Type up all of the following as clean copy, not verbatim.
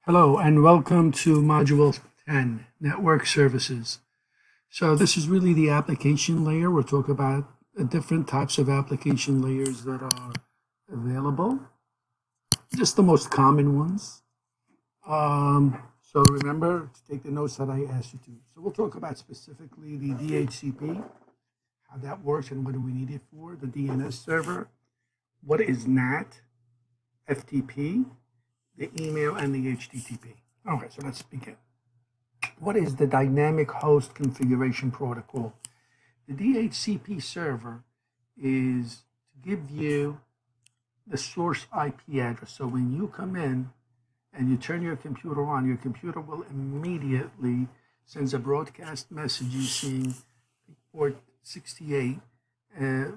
Hello and welcome to Module 10, Network Services. So this is really the application layer. We'll talk about different types of application layers that are available, just the most common ones. So remember to take the notes that I asked you to. So we'll talk about specifically the DHCP, how that works and what do we need it for, the DNS server, what is NAT, FTP, the email, and the HTTP. Okay, so let's begin. What is the dynamic host configuration protocol? The DHCP server is to give you the source IP address. So when you come in and you turn your computer on, your computer will immediately send a broadcast message using port 68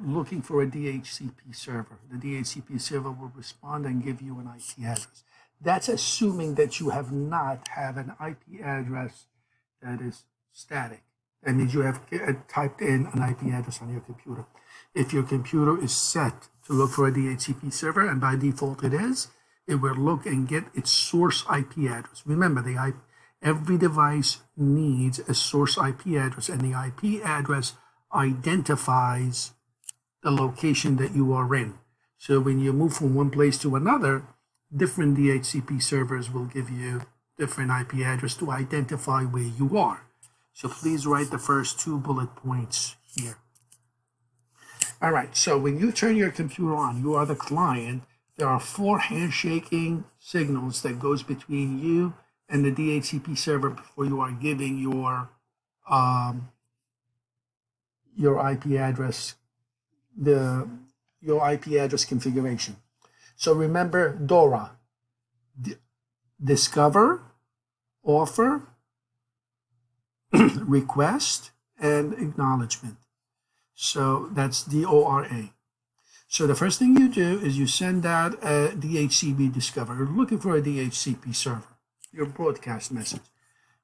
looking for a DHCP server. The DHCP server will respond and give you an IP address. That's assuming that you have not have an IP address that is static. That means you have typed in an IP address on your computer. If your computer is set to look for a DHCP server, and by default it is, it will look and get its source IP address. Remember, every device needs a source IP address, and the IP address identifies the location that you are in. So when you move from one place to another, different DHCP servers will give you different IP address to identify where you are. So please write the first 2 bullet points here. All right, so when you turn your computer on, you are the client. There are 4 handshaking signals that goes between you and the DHCP server before you are giving your IP address, your IP address configuration. So remember DORA, discover, offer, request, and acknowledgement. So that's DORA. So the first thing you do is you send out a DHCP discover. You're looking for a DHCP server, your broadcast message.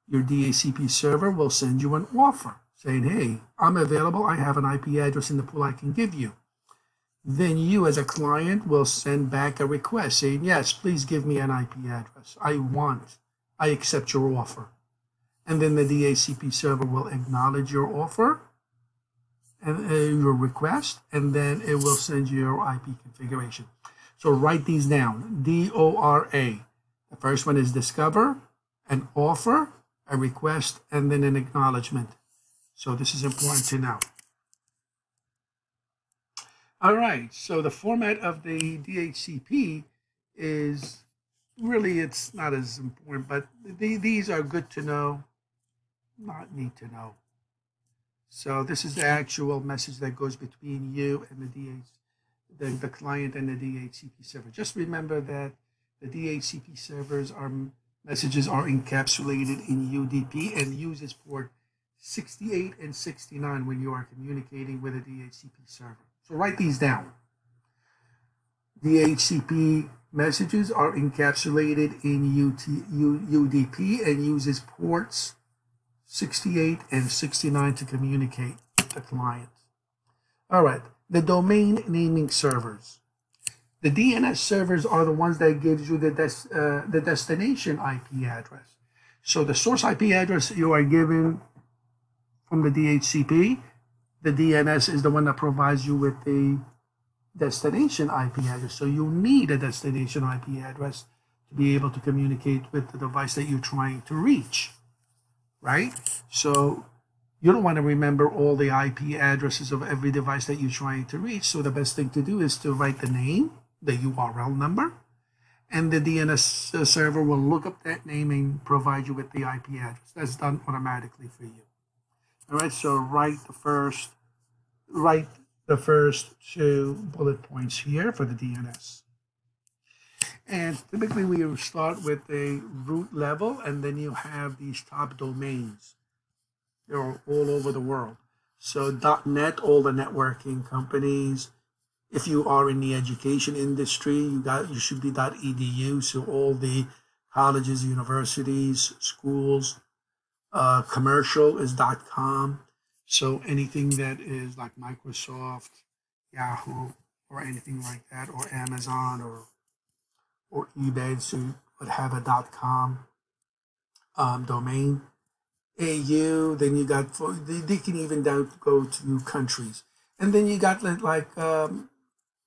Your DHCP server will send you an offer saying, hey, I'm available. I have an IP address in the pool I can give you. Then you as a client will send back a request saying, yes, please give me an IP address. I accept your offer. And then the DHCP server will acknowledge your offer and your request, and then it will send you your IP configuration. So write these down, DORA. The first one is discover, an offer, a request, and then an acknowledgement. So this is important to know. All right, so the format of the DHCP is really, it's not as important, but these are good to know, not need to know. So this is the actual message that goes between you and the client and the DHCP server. Just remember that the DHCP servers messages are encapsulated in UDP and uses port 68 and 69 when you are communicating with a DHCP server. So write these down. DHCP messages are encapsulated in UDP and uses ports 68 and 69 to communicate with the client. All right, the domain naming servers. The DNS servers are the ones that gives you the destination IP address. So the source IP address you are given from the DHCP, the DNS is the one that provides you with the destination IP address. So you need a destination IP address to be able to communicate with the device that you're trying to reach, right? So you don't want to remember all the IP addresses of every device that you're trying to reach. So the best thing to do is to write the name, the URL number, and the DNS server will look up that name and provide you with the IP address. That's done automatically for you. All right, so write the first 2 bullet points here for the DNS. And typically we start with a root level, and then you have these top domains. They're all over the world. So .NET, all the networking companies. If you are in the education industry, you should be .edu, so all the colleges, universities, schools. Commercial is .com. So anything that is like Microsoft, Yahoo, or anything like that, or Amazon, or eBay. So would have a .com domain. AU, then you got, they can even go to countries. And then you got like the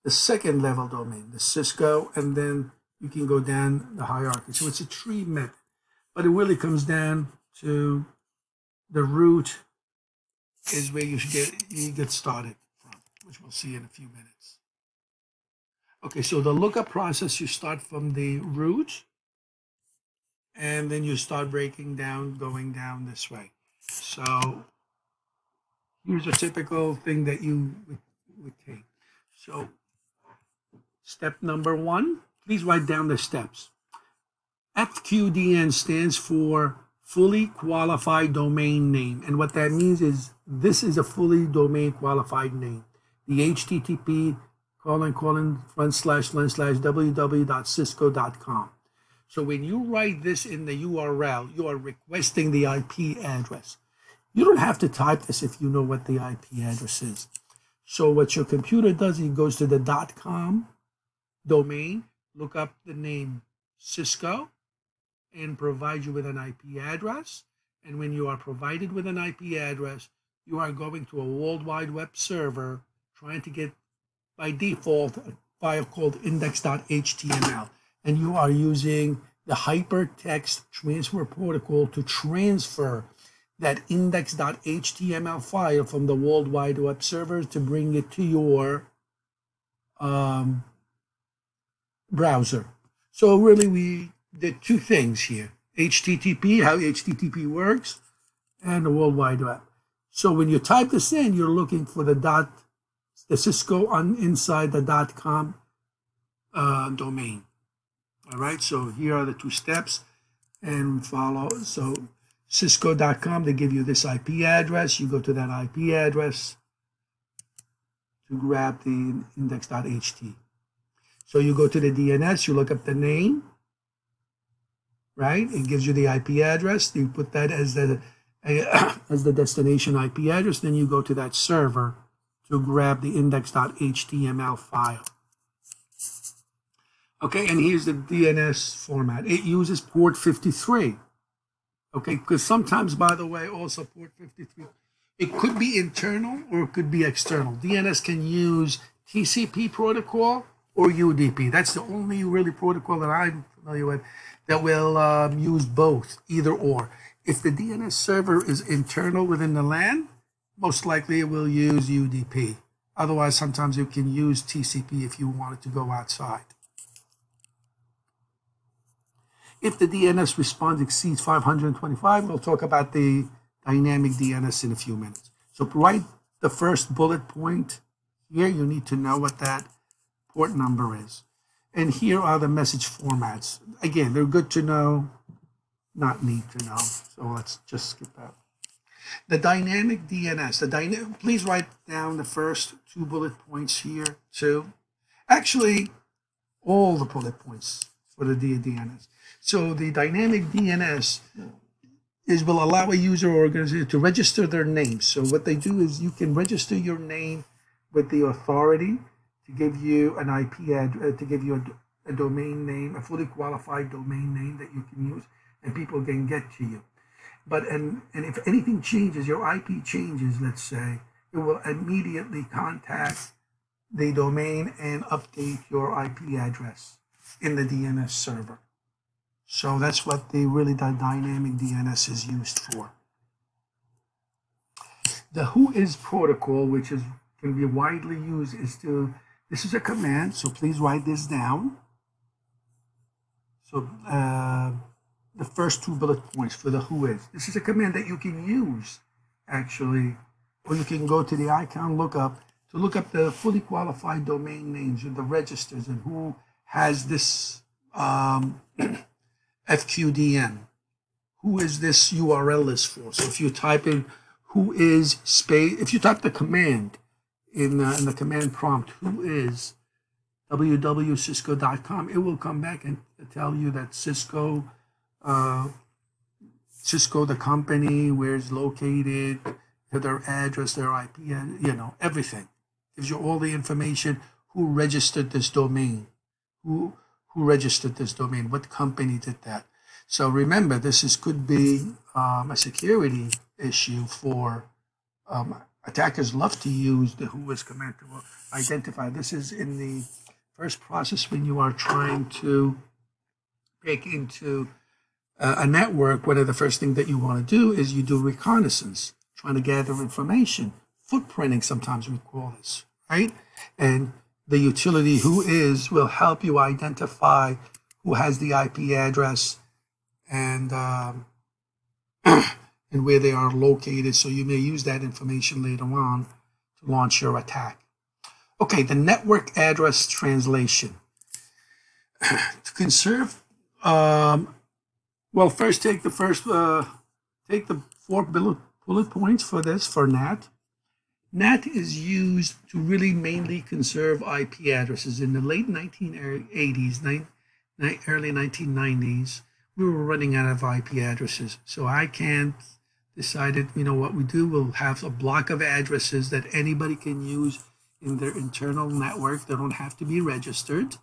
second level domain, the Cisco, and then you can go down the hierarchy. So it's a tree method, but it really comes down to the root is where you get started from, which we'll see in a few minutes. Okay, so the lookup process, you start from the root, and then you start breaking down, going down this way. So here's a typical thing that you would take. So step number 1, please write down the steps. FQDN stands for Fully Qualified Domain Name. And what that means is this is a fully domain qualified name. The HTTP www.cisco.com. So when you write this in the URL, you are requesting the IP address. You don't have to type this if you know what the IP address is. So what your computer does, it goes to the .com domain, look up the name Cisco, and provide you with an IP address. And when you are provided with an IP address, you are going to a World Wide Web server trying to get, by default, a file called index.html. And you are using the hypertext transfer protocol to transfer that index.html file from the World Wide Web server to bring it to your browser. So really we did two things here. HTTP, how HTTP works, and the World Wide Web. So when you type this in, you're looking for the Cisco inside the .com domain. All right, so here are the two steps and follow. So Cisco.com, they give you this IP address. You go to that IP address to grab the index.ht. So you go to the DNS, you look up the name, right? It gives you the IP address. You put that as the destination IP address. Then you go to that server to grab the index.html file. Okay, and here's the DNS format. It uses port 53. Okay, because sometimes, by the way, also port 53, it could be internal or it could be external. DNS can use TCP protocol or UDP. That's the only really protocol that I'm familiar with that will use both, either or. If the DNS server is internal within the LAN, most likely it will use UDP. Otherwise, sometimes you can use TCP if you wanted to go outside. If the DNS response exceeds 525, we'll talk about the dynamic DNS in a few minutes. So write the first bullet point here. You need to know what that port number is. And here are the message formats. Again, they're good to know, not need to know. So let's just skip that. The dynamic DNS. Please write down the first two bullet points here too. Actually, all the bullet points for the DNS. So the dynamic DNS will allow a user or organization to register their name. So what they do is you can register your name with the authority to give you an IP address, to give you a domain name, a fully qualified domain name that you can use, and people can get to you. But and if anything changes, your IP changes, let's say, it will immediately contact the domain and update your IP address in the DNS server. So that's what the dynamic DNS is used for. The WHOIS protocol, which can be widely used, this is a command, so please write this down. So the first two bullet points for the WHOIS. This is a command that you can use, actually, or you can go to the icon lookup to look up the fully qualified domain names and the registers and who has this FQDN. Who is this URL list for? So if you type in WHOIS space, if you type the command in the command prompt, WHOIS www.cisco.com, it will come back and tell you that Cisco, the company, where it's located, their address, their IP, and everything. Gives you all the information, who registered this domain, who who registered this domain, what company did that. So remember, could be a security issue for attackers love to use the whois command to identify. This is in the first process when you are trying to break into a network. One of the first things that you want to do is you do reconnaissance, trying to gather information. Footprinting, sometimes we call this, right? And the utility whois will help you identify who has the IP address and and where they are located, so you may use that information later on to launch your attack. Okay, the network address translation. To conserve, well, first take the 4 bullet points for this, for NAT. NAT is used to really mainly conserve IP addresses. In the late 1980s, early 1990s, we were running out of IP addresses. So ICANN decided, you know what we do, we'll have a block of addresses that anybody can use in their internal network. They don't have to be registered.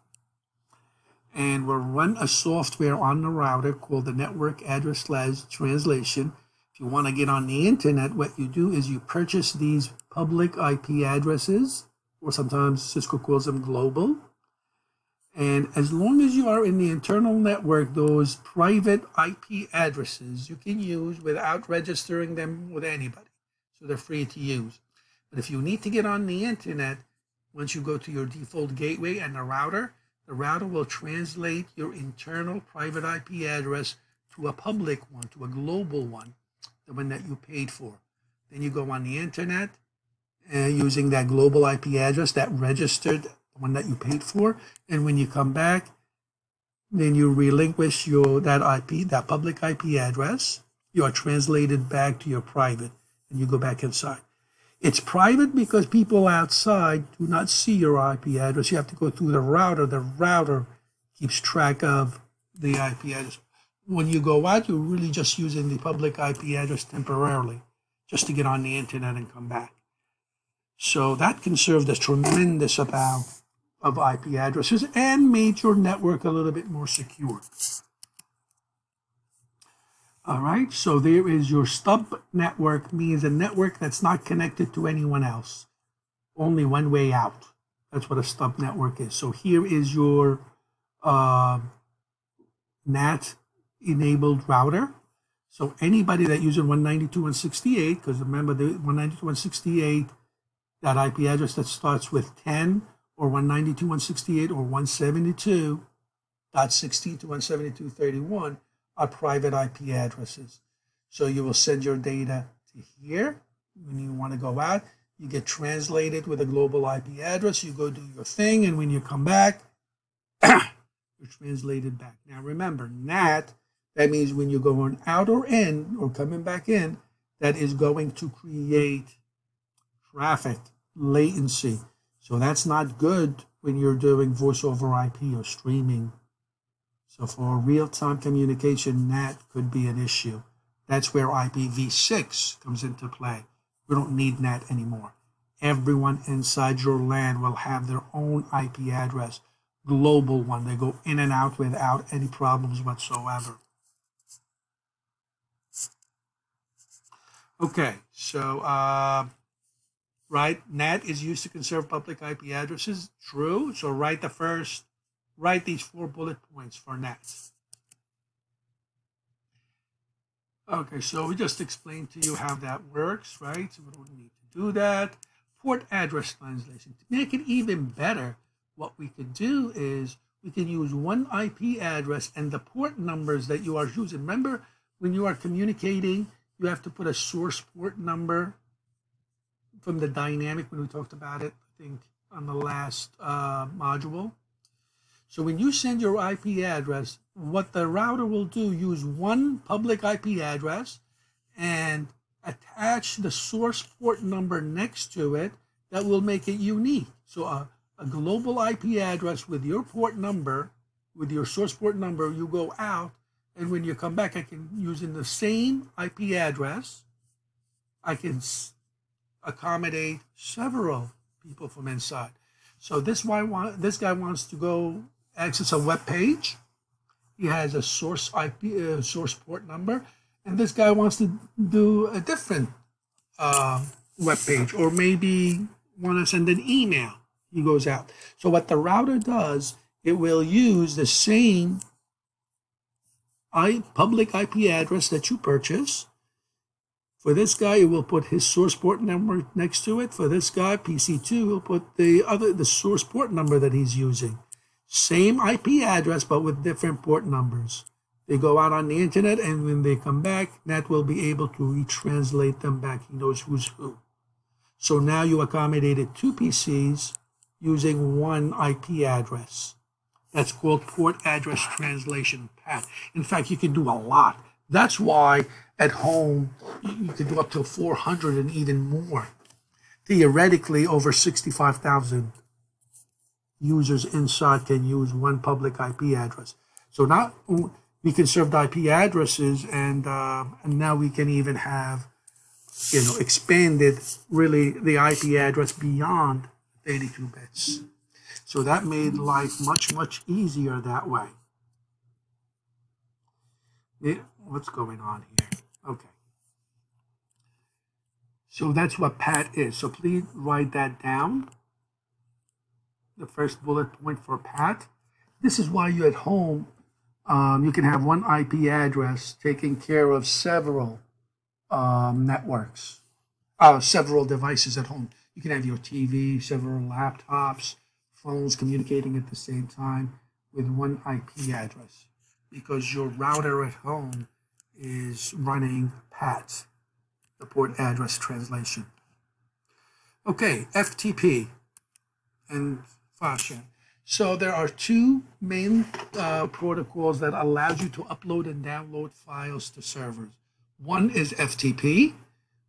And we'll run a software on the router called the network address translation. If you want to get on the internet, what you do is you purchase these public IP addresses, or sometimes Cisco calls them global. And as long as you are in the internal network, those private IP addresses you can use without registering them with anybody. So they're free to use. But if you need to get on the internet, once you go to your default gateway and the router will translate your internal private IP address to a public one, to a global one, the one that you paid for. Then you go on the internet using that global IP address, that registered, the one that you paid for, and when you come back, then you relinquish that public IP address. You are translated back to your private, and you go back inside. It's private because people outside do not see your IP address. You have to go through the router. The router keeps track of the IP address. When you go out, you're really just using the public IP address temporarily, just to get on the internet and come back. So that conserved a tremendous amount of IP addresses and made your network a little bit more secure. All right, so there is your stub network, means a network that's not connected to anyone else. Only one way out. That's what a stub network is. So here is your NAT-enabled router. So anybody that uses 192.168, because remember the 192.168, that IP address that starts with 10 or 192.168 or 172.16 to 172.31, are private IP addresses. So you will send your data to here. When you want to go out, you get translated with a global IP address. You go do your thing, and when you come back, you're translated back. Now remember, NAT, that means when you're going out or in, or coming back in, that is going to create traffic latency. So that's not good when you're doing voice over IP or streaming. So for real-time communication, NAT could be an issue. That's where IPv6 comes into play. We don't need NAT anymore. Everyone inside your LAN will have their own IP address, global one. They go in and out without any problems whatsoever. Okay, so right, NAT is used to conserve public IP addresses. True. So write these 4 bullet points for NAT. Okay, so we just explained to you how that works, right? So we don't need to do that. Port address translation. To make it even better, what we could do is we can use one IP address and the port numbers that you are using. Remember, when you are communicating, you have to put a source port number from the dynamic when we talked about it, I think, on the last module. So when you send your IP address, what the router will do, use one public IP address and attach the source port number next to it that will make it unique. So a global IP address with your port number, with your source port number, you go out, and when you come back, I can use in the same IP address, I can accommodate several people from inside. So this guy wants to go access a web page. He has a source IP, source port number, and this guy wants to do a different web page, or maybe want to send an email. He goes out. So what the router does, it will use the same public IP address that you purchase. For this guy, it will put his source port number next to it. For this guy, PC2, will put the source port number that he's using. Same IP address, but with different port numbers. They go out on the internet, and when they come back, Net will be able to retranslate them back. He knows who's who. So now you accommodated two PCs using one IP address. That's called port address translation, PAT. In fact, you can do a lot. That's why at home, you can do up to 400 and even more. Theoretically, over 65,000 users inside can use one public IP address. So now we can serve the IP addresses, and now we can even have, expanded really the IP address beyond 32 bits. So that made life much, much easier that way. What's going on here? Okay. So that's what PAT is. So please write that down. The first bullet point for PAT. This is why you at home, you can have one IP address taking care of several networks, several devices at home. You can have your TV, several laptops, phones communicating at the same time with one IP address, because your router at home is running PAT, the port address translation. Okay, FTP and fashion. So there are two main protocols that allow you to upload and download files to servers. One is FTP,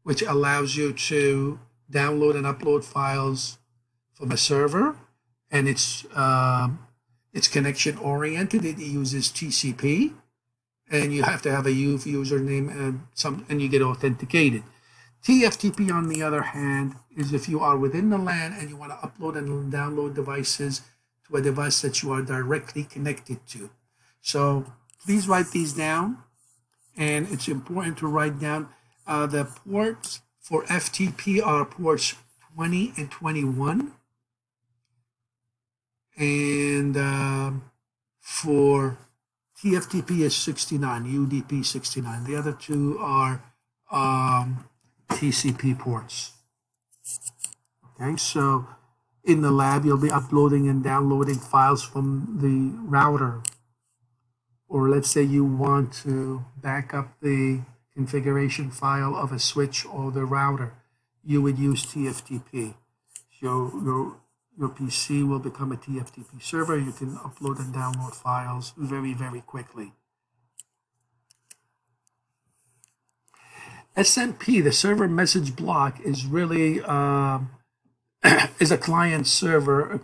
which allows you to download and upload files from a server, and it's connection oriented. It uses TCP, and you have to have a username and you get authenticated. TFTP, on the other hand, is if you are within the LAN and you want to upload and download devices to a device that you are directly connected to. So please write these down, and it's important to write down the ports for FTP are ports 20 and 21. And for TFTP is 69, UDP 69. The other two are TCP ports. Okay, so in the lab, you'll be uploading and downloading files from the router. Or let's say you want to back up the configuration file of a switch or the router. You would use TFTP. So your PC will become a TFTP server. You can upload and download files very, very quickly. SMP, the server message block, is really is a client-server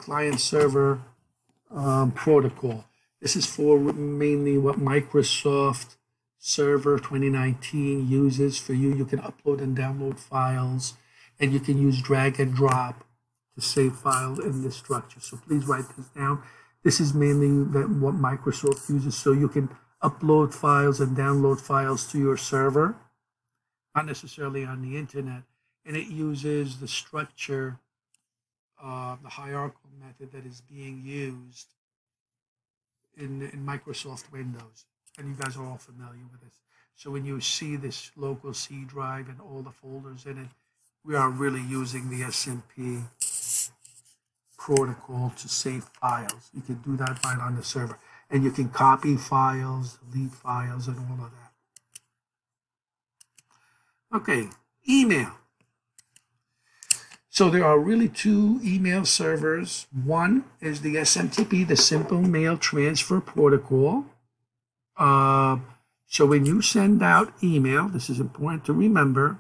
protocol. This is for mainly what Microsoft Server 2019 uses for you. You can upload and download files, and you can use drag and drop to save files in this structure. So please write this down. This is mainly what Microsoft uses, so you can upload files and download files to your server, not necessarily on the internet. And it uses the structure, the hierarchical method that is being used in Microsoft Windows. And you guys are all familiar with this. So when you see this local C drive and all the folders in it, we are really using the SMP protocol to save files. You can do that right on the server. And you can copy files, delete files, and all of that. Okay, email. So there are really two email servers. One is the SMTP, the Simple Mail Transfer Protocol. So when you send out email, this is important to remember,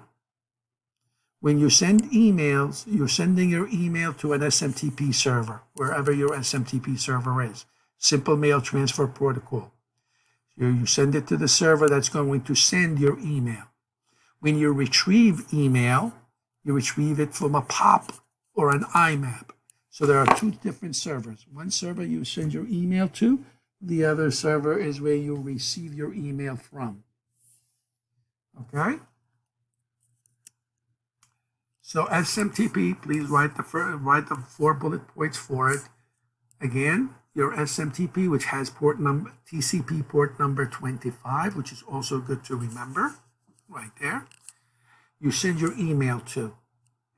when you send emails, you're sending your email to an SMTP server, wherever your SMTP server is. Simple Mail Transfer Protocol. You send it to the server that's going to send your email. When you retrieve email, you retrieve it from a POP or an IMAP. So there are two different servers. One server you send your email to. The other server is where you receive your email from. Okay? So SMTP, please write the 4 bullet points for it. Again, your SMTP, which has port number TCP port number 25, which is also good to remember, right there. You send your email to,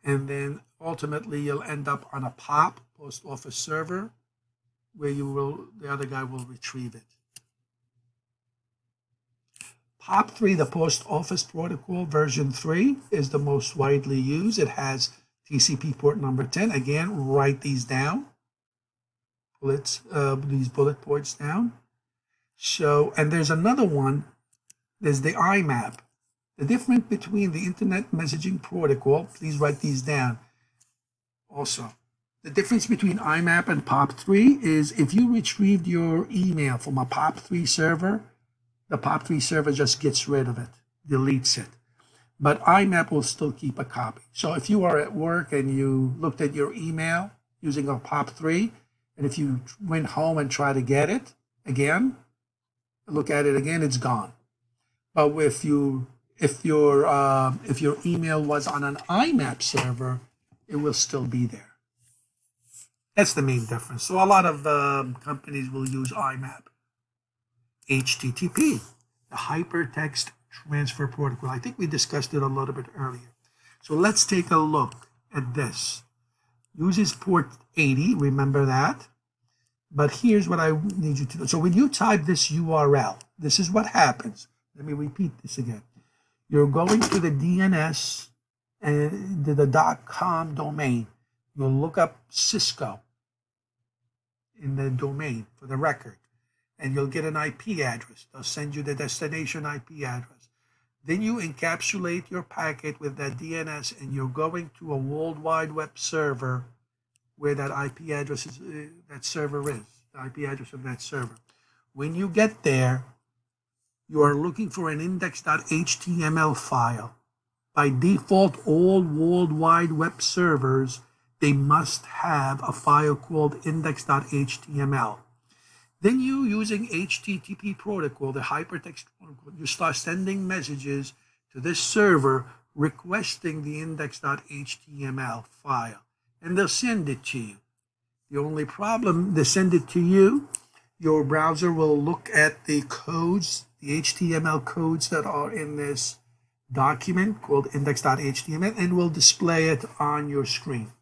and then ultimately you'll end up on a POP, post office server, where the other guy will retrieve it. POP3, the post office protocol version 3, is the most widely used. It has TCP port number 10. Again, write these down. These bullet points down. So, and there's another one. There's the IMAP. The difference between the Internet Messaging Protocol, please write these down also. The difference between IMAP and POP3 is if you retrieved your email from a POP3 server, the POP3 server just gets rid of it, deletes it. But IMAP will still keep a copy. So if you are at work and you looked at your email using a POP3, and if you went home and try to get it again, look at it again, it's gone. But if your email was on an IMAP server, it will still be there. That's the main difference. So a lot of companies will use IMAP. HTTP, the Hypertext Transfer Protocol. I think we discussed it a little bit earlier. So let's take a look at this. Uses port 80, remember that. But here's what I need you to do. So when you type this URL, this is what happens. Let me repeat this again. You're going to the DNS and the .com domain. You'll look up Cisco in the domain for the record, and you'll get an IP address. They'll send you the destination IP address. Then you encapsulate your packet with that DNS, and you're going to a World Wide Web server where that IP address is, that server is, the IP address of that server. When you get there, you are looking for an index.html file. By default, all World Wide Web servers, they must have a file called index.html. Then you, using HTTP protocol, the hypertext protocol, you start sending messages to this server requesting the index.html file. And they'll send it to you. The only problem, they send it to you, your browser will look at the codes, the HTML codes that are in this document called index.html, and will display it on your screen.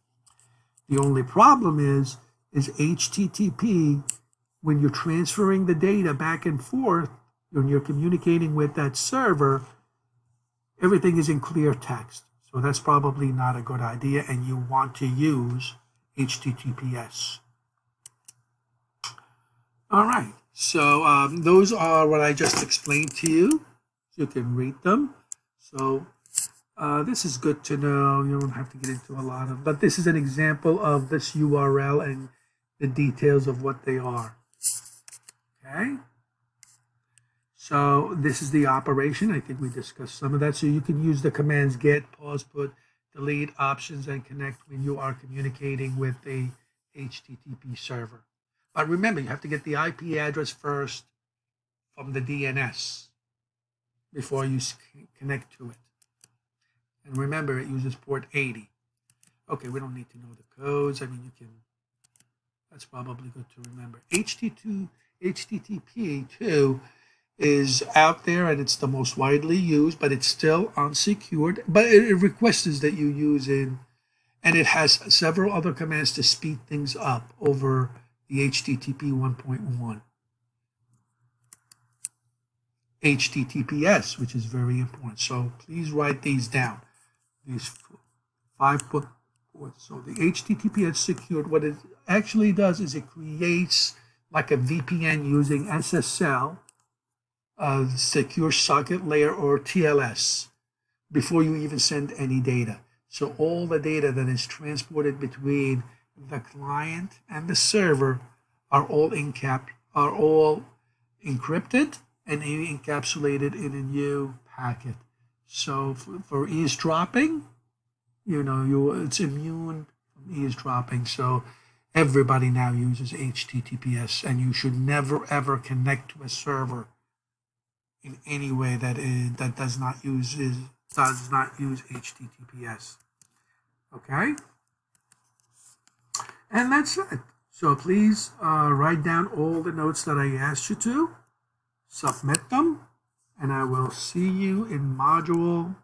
The only problem is HTTP, when you're transferring the data back and forth, when you're communicating with that server, everything is in clear text. So that's probably not a good idea, and you want to use HTTPS. All right, so those are what I just explained to you. You can read them. So this is good to know. You don't have to get into a lot of, but this is an example of this URL and the details of what they are. Okay. So this is the operation. I think we discussed some of that. So you can use the commands get, pause, put, delete, options, and connect when you are communicating with a HTTP server. But remember, you have to get the IP address first from the DNS before you connect to it. And remember, it uses port 80. Okay, we don't need to know the codes. I mean, you can, that's probably good to remember. HTTP2 is out there, and it's the most widely used, but it's still unsecured. But it requests that you use it, and it has several other commands to speed things up over the HTTP 1.1. HTTPS, which is very important. So please write these down. These 5 points. So the HTTPS secured, what it actually does is it creates like a VPN using SSL, secure socket layer, or TLS, before you even send any data. So all the data that is transported between the client and the server are all encrypted and encapsulated in a new packet. So for eavesdropping, you know, it's immune from eavesdropping. So Everybody now uses HTTPS, and you should never ever connect to a server in any way that does not use HTTPS. Okay, and that's it. So please write down all the notes that I asked you to, submit them, and I will see you in Module